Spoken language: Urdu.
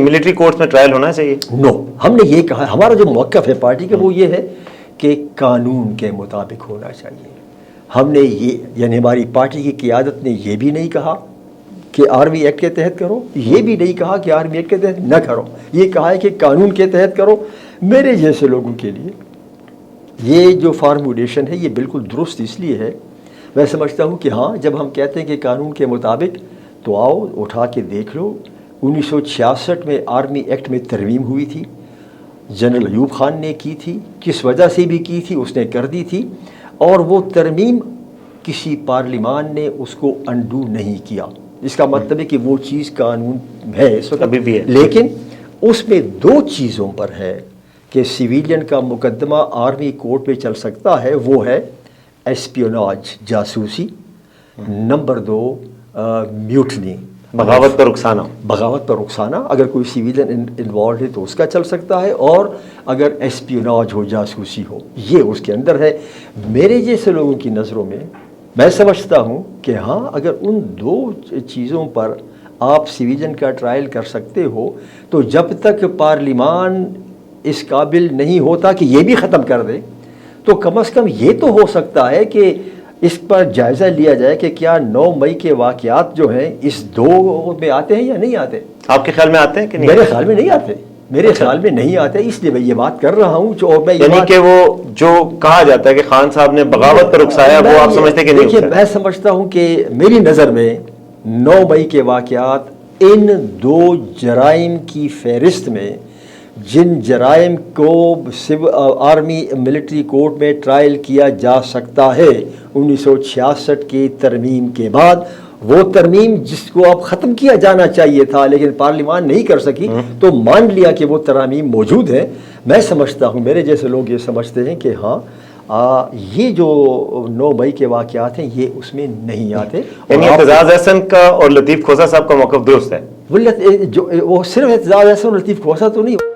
ملٹری کورٹس میں ٹرائل ہونا چاہیے؟ نو، ہم نے یہ کہا، ہمارا جو موقف ہے پارٹی کا وہ یہ ہے کہ قانون کے مطابق ہونا چاہیے. ہم نے یہ، یعنی ہماری پارٹی کی قیادت نے یہ بھی نہیں کہا کہ آرمی ایکٹ کے تحت کرو، یہ بھی نہیں کہا کہ آرمی ایکٹ کے تحت نہ کرو، یہ کہا ہے کہ قانون کے تحت کرو. میرے جیسے لوگوں کے لیے یہ جو فارمولیشن ہے یہ بالکل درست اس لیے ہے، میں سمجھتا ہوں کہ ہاں جب ہم کہتے ہیں کہ قانون کے مطابق، تو آؤ اٹھا کے دیکھ لو. 1966 میں آرمی ایکٹ میں ترمیم ہوئی تھی، جنرل ایوب خان نے کی تھی، کس وجہ سے بھی کی تھی اس نے کر دی تھی، اور وہ ترمیم کسی پارلیمان نے اس کو انڈو نہیں کیا. اس کا مطلب ہے کہ وہ چیز قانون ہے اس وقت ابھی بھی ہے. لیکن اس میں دو چیزوں پر ہے کہ سویلین کا مقدمہ آرمی کورٹ پہ چل سکتا ہے، وہ ہے ایسپیوناج، جاسوسی، نمبر 2 میوٹنی، بغاوت پر رخسانہ. بغاوت پر رخسانہ. اگر کوئی سویلین انوالوڈ ہے تو اس کا چل سکتا ہے، اور اگر ایسپیوناج ہو، جاسوسی ہو، یہ اس کے اندر ہے. میرے جیسے لوگوں کی نظروں میں سمجھتا ہوں کہ ہاں اگر ان دو چیزوں پر آپ سویلین کا ٹرائل کر سکتے ہو، تو جب تک پارلیمان اس قابل نہیں ہوتا کہ یہ بھی ختم کر دے، تو کم از کم یہ تو ہو سکتا ہے کہ اس پر جائزہ لیا جائے کہ کیا 9 مئی کے واقعات جو ہیں اس 2 میں آتے ہیں یا نہیں آتے. آپ کے خیال میں آتے ہیں کہ نہیں؟ میرے خیال میں نہیں آتے، میرے خیال میں نہیں آتے، اس لیے میں یہ بات کر رہا ہوں. اور میں یعنی کہ وہ جو کہا جاتا ہے کہ خان صاحب نے بغاوت پر اکسایا، وہ آپ سمجھتے کہ نہیں دیکھیے، اکسایا؟ میں سمجھتا ہوں کہ میری نظر میں 9 مئی کے واقعات ان 2 جرائم کی فہرست میں، جن جرائم کو آرمی ملٹری کورٹ میں ٹرائل کیا جا سکتا ہے 1966 کی ترمیم کے بعد. وہ ترمیم جس کو اب ختم کیا جانا چاہیے تھا لیکن پارلیمان نہیں کر سکی، تو مان لیا کہ وہ ترامیم موجود ہیں. میں سمجھتا ہوں، میرے جیسے لوگ یہ سمجھتے ہیں کہ ہاں یہ جو 9 مئی کے واقعات ہیں یہ اس میں نہیں آتے. یعنی اعتزاز احسن کا اور لطیف کھوسہ صاحب کا موقف درست ہے؟ وہ صرف اعتزاز احسن اور لطیف کھوسہ تو نہیں.